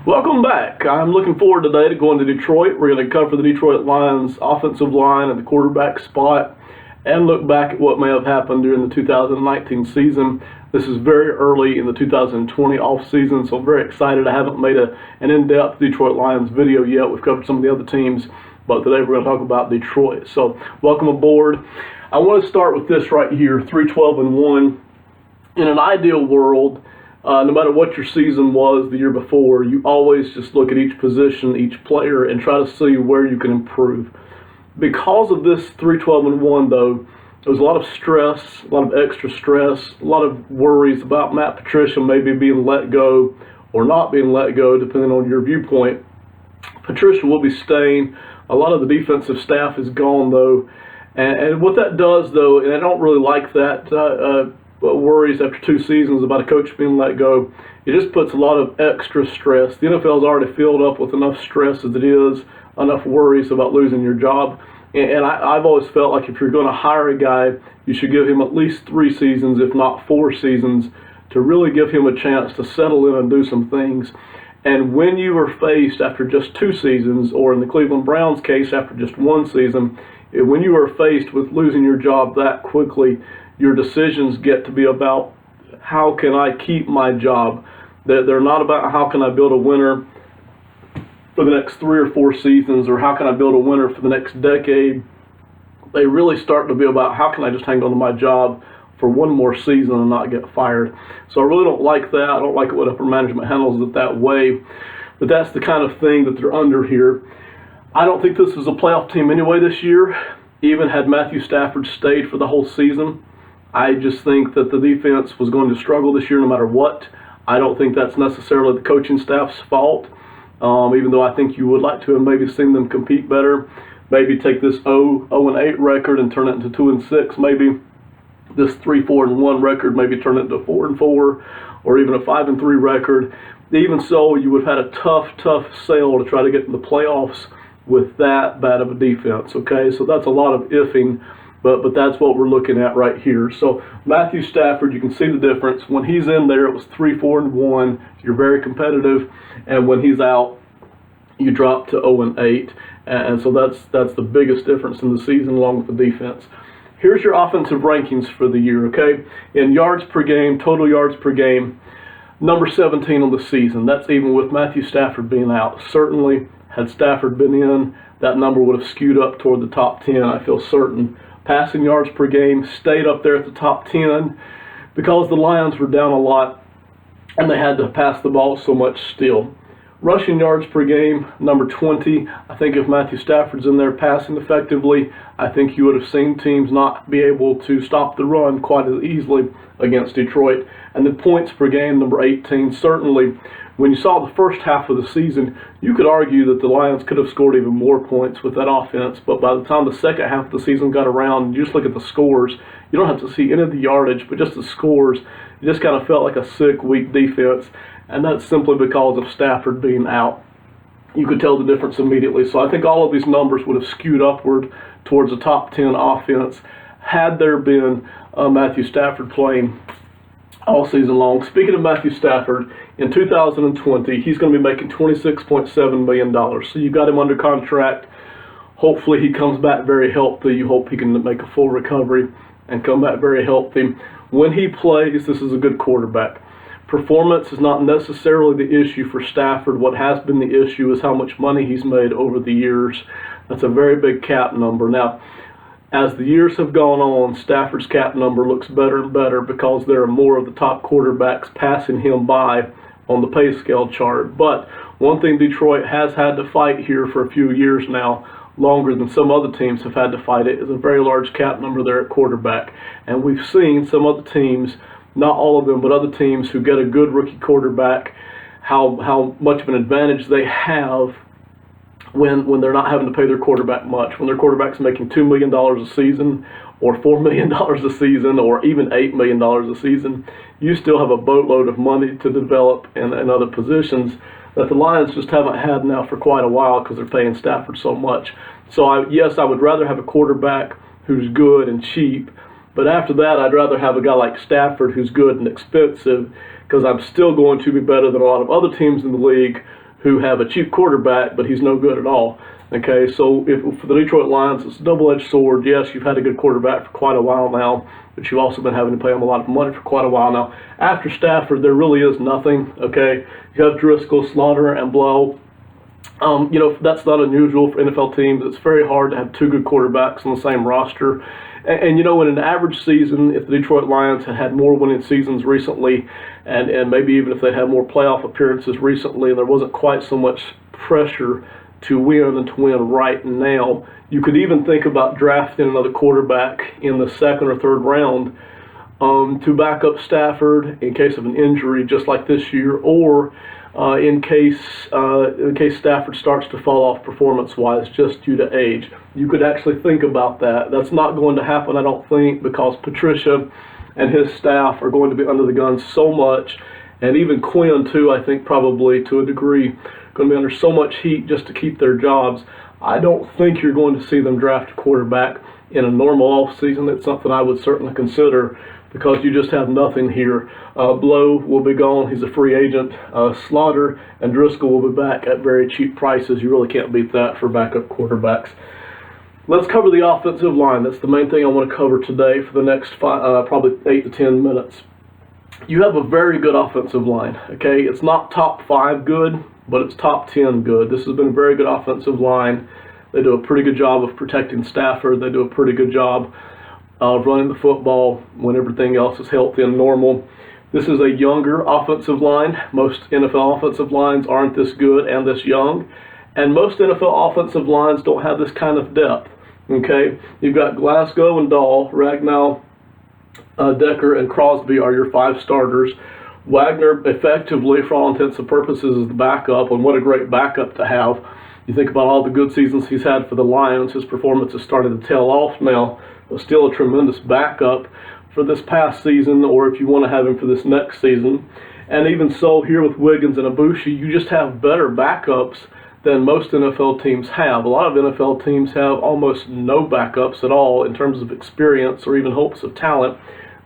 Welcome back. I'm looking forward today to going to Detroit. We're going to cover the Detroit Lions offensive line and the quarterback spot and look back at what may have happened during the 2019 season. This is very early in the 2020 offseason, so I'm very excited. I haven't made an in-depth Detroit Lions video yet. We've covered some of the other teams, but today we're going to talk about Detroit. So welcome aboard. I want to start with this right here, 3-12-1. In an ideal world, no matter what your season was the year before, you always just look at each position, each player, and try to see where you can improve. Because of this 3-12-1, though, there was a lot of stress, a lot of extra stress, a lot of worries about Matt Patricia maybe being let go or not being let go, depending on your viewpoint. Patricia will be staying. A lot of the defensive staff is gone, though. And what that does, though, and I don't really like that, worries after 2 seasons about a coach being let go, it just puts a lot of extra stress. The NFL's already filled up with enough stress as it is, enough worries about losing your job. And I've always felt like if you're going to hire a guy, you should give him at least 3 seasons, if not 4 seasons, to really give him a chance to settle in and do some things. And when you are faced after just 2 seasons, or in the Cleveland Browns case, after just 1 season, when you are faced with losing your job that quickly, your decisions get to be about how can I keep my job. They're not about how can I build a winner for the next 3 or 4 seasons, or how can I build a winner for the next decade. They really start to be about how can I just hang on to my job for 1 more season and not get fired. So I really don't like that. I don't like it when upper management handles it that way. But that's the kind of thing that they're under here. I don't think this is a playoff team anyway this year, even had Matthew Stafford stayed for the whole season. I just think that the defense was going to struggle this year no matter what. I don't think that's necessarily the coaching staff's fault, even though I think you would like to have maybe seen them compete better. Maybe take this 0-8 record and turn it into 2-6. Maybe this 3-4-1 record, maybe turn it into 4-4, or even a 5-3 record. Even so, you would have had a tough sale to try to get in the playoffs with that bad of a defense. Okay, so that's a lot of ifing. But that's what we're looking at right here. So Matthew Stafford, you can see the difference. When he's in there, it was 3-4-1. You're very competitive, and when he's out, you drop to 0-8. And so that's the biggest difference in the season, along with the defense. Here's your offensive rankings for the year. Okay, in yards per game, total yards per game, number 17 on the season. That's even with Matthew Stafford being out. Certainly, had Stafford been in, that number would have skewed up toward the top 10. I feel certain. Passing yards per game stayed up there at the top 10 because the Lions were down a lot and they had to pass the ball so much still. Rushing yards per game, number 20. I think if Matthew Stafford's in there passing effectively, I think you would have seen teams not be able to stop the run quite as easily against Detroit. And then points per game, number 18. Certainly, when you saw the first half of the season, you could argue that the Lions could have scored even more points with that offense. But by the time the second half of the season got around, you just look at the scores. You don't have to see any of the yardage, but just the scores. It just kind of felt like a sick, weak defense. And that's simply because of Stafford being out. You could tell the difference immediately. So I think all of these numbers would have skewed upward towards the top 10 offense had there been Matthew Stafford playing all season long. Speaking of Matthew Stafford, in 2020, he's going to be making $26.7 million. So you got him under contract. Hopefully he comes back very healthy. You hope he can make a full recovery and come back very healthy. When he plays, this is a good quarterback. Performance is not necessarily the issue for Stafford. What has been the issue is how much money he's made over the years. That's a very big cap number. Now, as the years have gone on, Stafford's cap number looks better and better because there are more of the top quarterbacks passing him by on the pay scale chart. But one thing Detroit has had to fight here for a few years now, longer than some other teams have had to fight it, is a very large cap number there at quarterback. And we've seen some other teams, not all of them, but other teams who get a good rookie quarterback, how much of an advantage they have when they're not having to pay their quarterback much. When their quarterback's making $2 million a season, or $4 million a season, or even $8 million a season, you still have a boatload of money to develop in other positions that the Lions just haven't had now for quite a while because they're paying Stafford so much. So yes, I would rather have a quarterback who's good and cheap But after that, I'd rather have a guy like Stafford who's good and expensive, because I'm still going to be better than a lot of other teams in the league who have a cheap quarterback, but he's no good at all. Okay, so for the Detroit Lions, it's a double-edged sword. Yes, you've had a good quarterback for quite a while now, but you've also been having to pay him a lot of money for quite a while now. After Stafford, there really is nothing. Okay, you have Driscoll, Slaughter, and Blow. That's not unusual for NFL teams. It's very hard to have two good quarterbacks on the same roster. And in an average season, if the Detroit Lions had more winning seasons recently, and maybe even if they had more playoff appearances recently, and there wasn't quite so much pressure to win and to win right now, you could even think about drafting another quarterback in the second or third round to back up Stafford in case of an injury, just like this year, or in case Stafford starts to fall off performance-wise just due to age. You could actually think about that. That's not going to happen, I don't think, because Patricia and his staff are going to be under the gun so much, and even Quinn too, I think probably to a degree, going to be under so much heat just to keep their jobs. I don't think you're going to see them draft a quarterback in a normal offseason. It's something I would certainly consider, because you just have nothing here. Blow will be gone. He's a free agent. Slaughter and Driscoll will be back at very cheap prices. You really can't beat that for backup quarterbacks. Let's cover the offensive line. That's the main thing I want to cover today for the next probably 8 to 10 minutes. You have a very good offensive line, okay? It's not top 5 good, but it's top 10 good. This has been a very good offensive line. They do a pretty good job of protecting Stafford. They do a pretty good job of running the football when everything else is healthy and normal. This is a younger offensive line. Most NFL offensive lines aren't this good and this young, and most NFL offensive lines don't have this kind of depth. Okay, you've got Glasgow and Dahl, Ragnow, Decker, and Crosby are your 5 starters. Wagner, effectively, for all intents and purposes, is the backup, and what a great backup to have. You think about all the good seasons he's had for the Lions. His performance has started to tail off now, but still a tremendous backup for this past season, or if you want to have him for this next season. And even so, here with Wiggins and Ibushi, you just have better backups than most NFL teams have. A lot of NFL teams have almost no backups at all in terms of experience or even hopes of talent.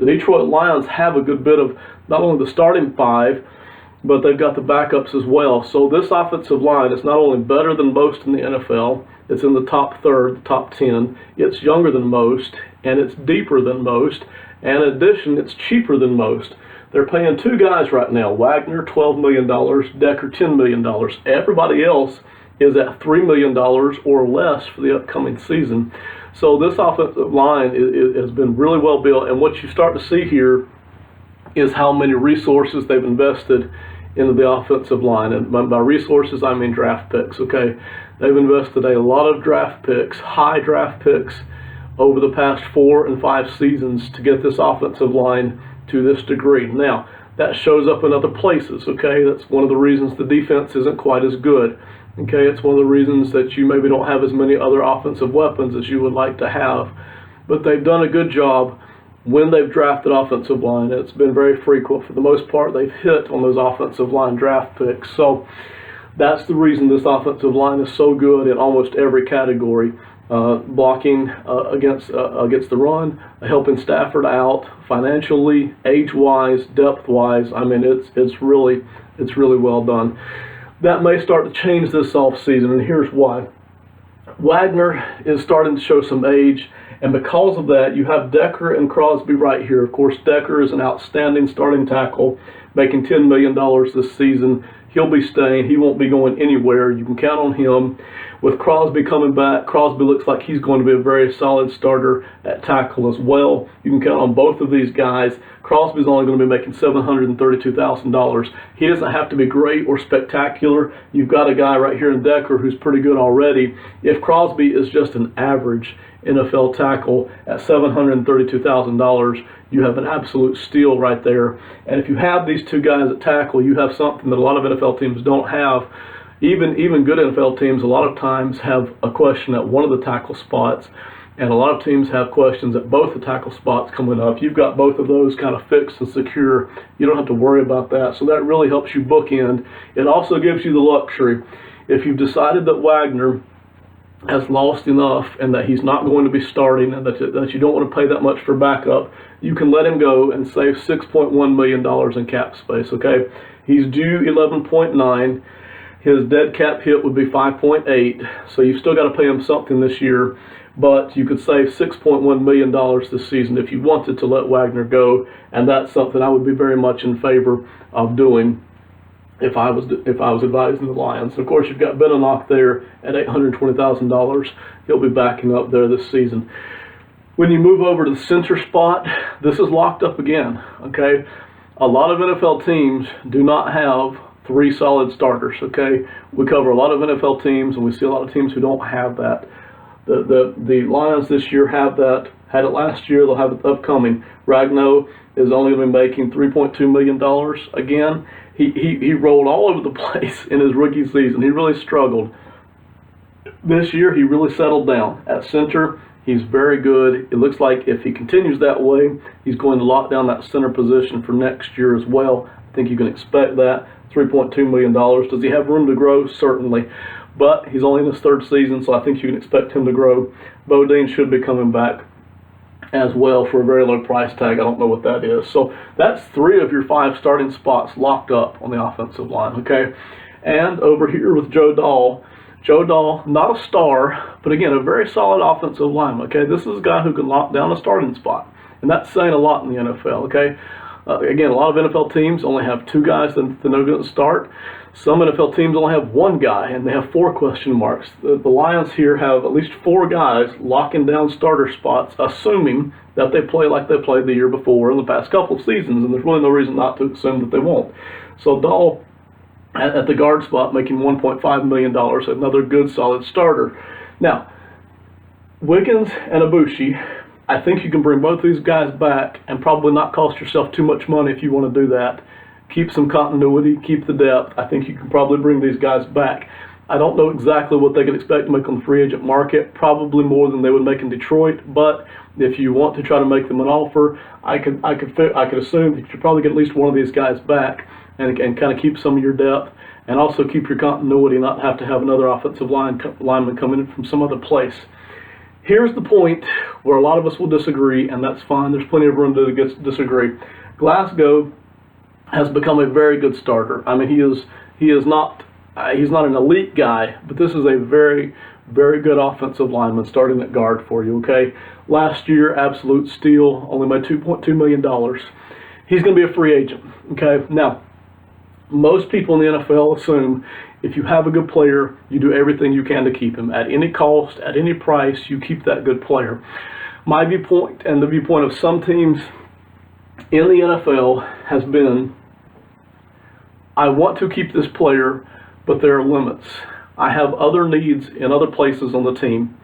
The Detroit Lions have a good bit of not only the starting 5, but they've got the backups as well. So this offensive line is not only better than most in the NFL, it's in the top third, the top 10. It's younger than most, and it's deeper than most. And in addition, it's cheaper than most. They're paying 2 guys right now, Wagner, $12 million, Decker, $10 million. Everybody else is at $3 million or less for the upcoming season. So this offensive line has been really well built, and what you start to see here is how many resources they've invested into the offensive line. And by resources, I mean draft picks, okay? They've invested a lot of draft picks, high draft picks, over the past 4 and 5 seasons to get this offensive line to this degree. Now, that shows up in other places, okay? That's one of the reasons the defense isn't quite as good, okay? It's one of the reasons that you maybe don't have as many other offensive weapons as you would like to have. But they've done a good job when they've drafted offensive line. It's been very frequent. For the most part, they've hit on those offensive line draft picks. So that's the reason this offensive line is so good in almost every category. Blocking against the run, helping Stafford out financially, age-wise, depth-wise. I mean, it's really well done. That may start to change this offseason, and here's why. Wagner is starting to show some age, and because of that, you have Decker and Crosby right here. Of course, Decker is an outstanding starting tackle, making $10 million this season. He'll be staying. He won't be going anywhere. You can count on him. With Crosby coming back, Crosby looks like he's going to be a very solid starter at tackle as well. You can count on both of these guys. Crosby's only going to be making $732,000. He doesn't have to be great or spectacular. You've got a guy right here in Decker who's pretty good already. If Crosby is just an average NFL tackle at $732,000, you have an absolute steal right there. And if you have these 2 guys at tackle, you have something that a lot of NFL teams don't have. Even good NFL teams a lot of times have a question at one of the tackle spots, and a lot of teams have questions at both the tackle spots coming up. You've got both of those kind of fixed and secure. You don't have to worry about that. So that really helps you bookend. It also gives you the luxury. If you've decided that Wagner has lost enough and that he's not going to be starting and that you don't want to pay that much for backup, you can let him go and save $6.1 million in cap space, okay? He's due 11.9. His dead cap hit would be 5.8, so you've still got to pay him something this year, but you could save $6.1 million this season if you wanted to let Wagner go, and that's something I would be very much in favor of doing if I was advising the Lions. Of course, you've got Benenoch there at $820,000. He'll be backing up there this season. When you move over to the center spot, this is locked up again, okay? A lot of NFL teams do not have 3 solid starters, okay? We cover a lot of NFL teams, and we see a lot of teams who don't have that. The Lions this year have that. Had it last year, they'll have it upcoming. Ragnow is only going to be making $3.2 million again. He rolled all over the place in his rookie season. He really struggled. This year, he really settled down. At center, he's very good. It looks like if he continues that way, he's going to lock down that center position for next year as well. I think you can expect that. $3.2 million. Does he have room to grow? Certainly. But he's only in his 3rd season, so I think you can expect him to grow. Bodine should be coming back as well for a very low price tag. I don't know what that is. So that's 3 of your 5 starting spots locked up on the offensive line, okay? And over here with Joe Dahl, not a star, but again, a very solid offensive lineman, okay? This is a guy who can lock down a starting spot, and that's saying a lot in the NFL, okay? Again, a lot of NFL teams only have 2 guys that they're going to start. Some NFL teams only have 1 guy, and they have 4 question marks. The Lions here have at least 4 guys locking down starter spots, assuming that they play like they played the year before in the past couple of seasons, and there's really no reason not to assume that they won't. So Dahl at the guard spot making $1.5 million, another good solid starter. Now, Wiggins and Ibushi, I think you can bring both these guys back and probably not cost yourself too much money if you want to do that. Keep some continuity, keep the depth. I think you can probably bring these guys back. I don't know exactly what they can expect to make on the free agent market, probably more than they would make in Detroit, but if you want to try to make them an offer, I could assume that you probably get at least one of these guys back and kind of keep some of your depth and also keep your continuity, not have to have another offensive lineman coming in from some other place. Here's the point where a lot of us will disagree, and that's fine. There's plenty of room to disagree. Glasgow has become a very good starter. I mean, he's not an elite guy, but this is a very, very good offensive lineman starting at guard for you, okay? Last year, absolute steal, only made $2.2 million. He's going to be a free agent, okay? Now, most people in the NFL assume if you have a good player, you do everything you can to keep him. At any cost, at any price, you keep that good player. My viewpoint and the viewpoint of some teams in the NFL has been, I want to keep this player, but there are limits. I have other needs in other places on the team.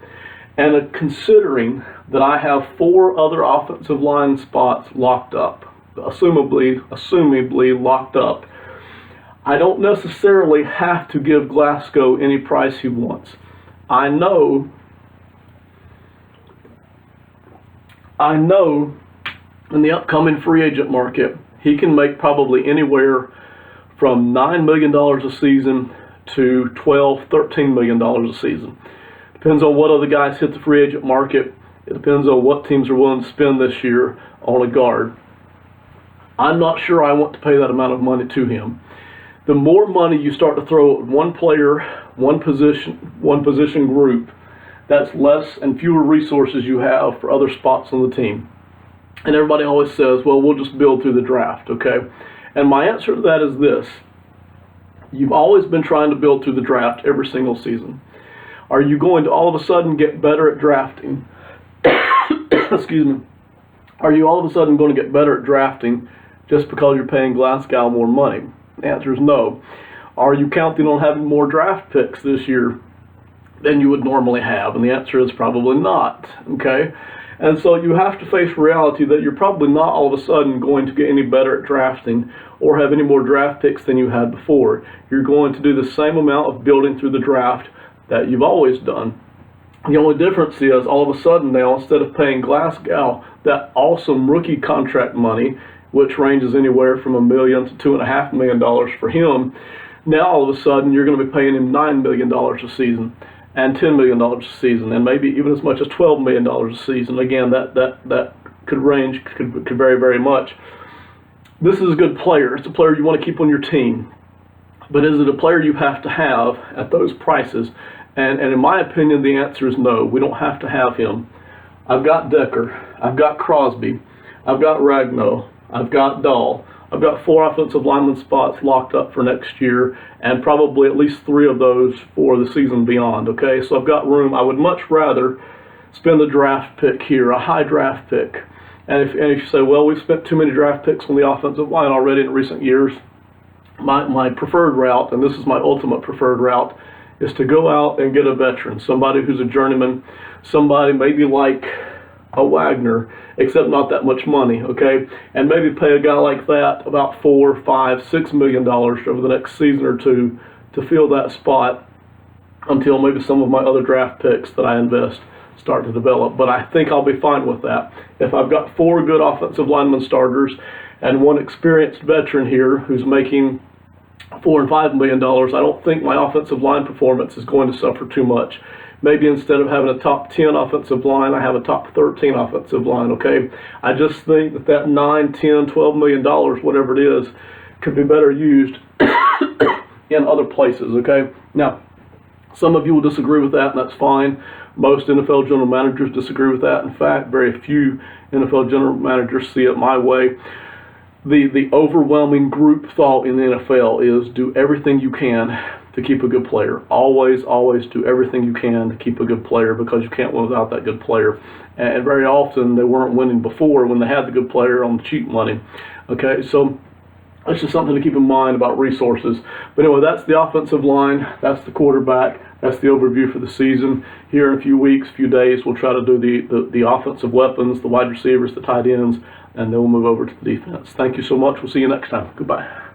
And considering that I have 4 other offensive line spots locked up, assumably locked up, I don't necessarily have to give Glasgow any price he wants. I know in the upcoming free agent market, he can make probably anywhere from $9 million a season to $12, $13 million a season. Depends on what other guys hit the free agent market. It depends on what teams are willing to spend this year on a guard. I'm not sure I want to pay that amount of money to him. The more money you start to throw at one player, one position group, that's less and fewer resources you have for other spots on the team. And everybody always says, well, we'll just build through the draft, okay? And my answer to that is this. You've always been trying to build through the draft every single season. Are you going to all of a sudden get better at drafting? Excuse me. Are you all of a sudden going to get better at drafting just because you're paying Glasgow more money? The answer is no. Are you counting on having more draft picks this year than you would normally have? And the answer is probably not, okay? And so you have to face reality that you're probably not all of a sudden going to get any better at drafting or have any more draft picks than you had before. You're going to do the same amount of building through the draft that you've always done. The only difference is all of a sudden now, instead of paying Glasgow that awesome rookie contract money, which ranges anywhere from $1 million to $2.5 million for him, now all of a sudden you're going to be paying him $9 million a season. and $10 million a season, and maybe even as much as $12 million a season. Again, that could range, could vary very much. This is a good player. It's a player you want to keep on your team. But is it a player you have to have at those prices? And in my opinion, the answer is no. We don't have to have him. I've got Decker. I've got Crosby. I've got Ragnow. I've got Dahl. I've got 4 offensive lineman spots locked up for next year, and probably at least 3 of those for the season beyond, okay? So I've got room. I would much rather spend a draft pick here, a high draft pick. And if you say, well, we've spent too many draft picks on the offensive line already in recent years, my preferred route, and this is my ultimate preferred route, is to go out and get a veteran, somebody who's a journeyman, somebody maybe like a Wagner, except not that much money, okay? And maybe pay a guy like that about $4, $5, $6 million over the next season or two to fill that spot until maybe some of my other draft picks that I invest start to develop. But I think I'll be fine with that. If I've got 4 good offensive lineman starters and 1 experienced veteran here who's making $4 and $5 million, I don't think my offensive line performance is going to suffer too much. Maybe instead of having a top 10 offensive line, I have a top 13 offensive line, okay? I just think that $9, $10, $12 million, whatever it is, could be better used in other places, okay? Now, some of you will disagree with that, and that's fine. Most NFL general managers disagree with that. In fact, very few NFL general managers see it my way. The overwhelming group thought in the NFL is do everything you can to keep a good player. Always, always do everything you can to keep a good player, because you can't win without that good player. And very often they weren't winning before when they had the good player on the cheap money. Okay, so that's just something to keep in mind about resources. But anyway, that's the offensive line. That's the quarterback. That's the overview for the season. Here in a few weeks, few days, we'll try to do the offensive weapons, the wide receivers, the tight ends, and then we'll move over to the defense. Thank you so much. We'll see you next time. Goodbye.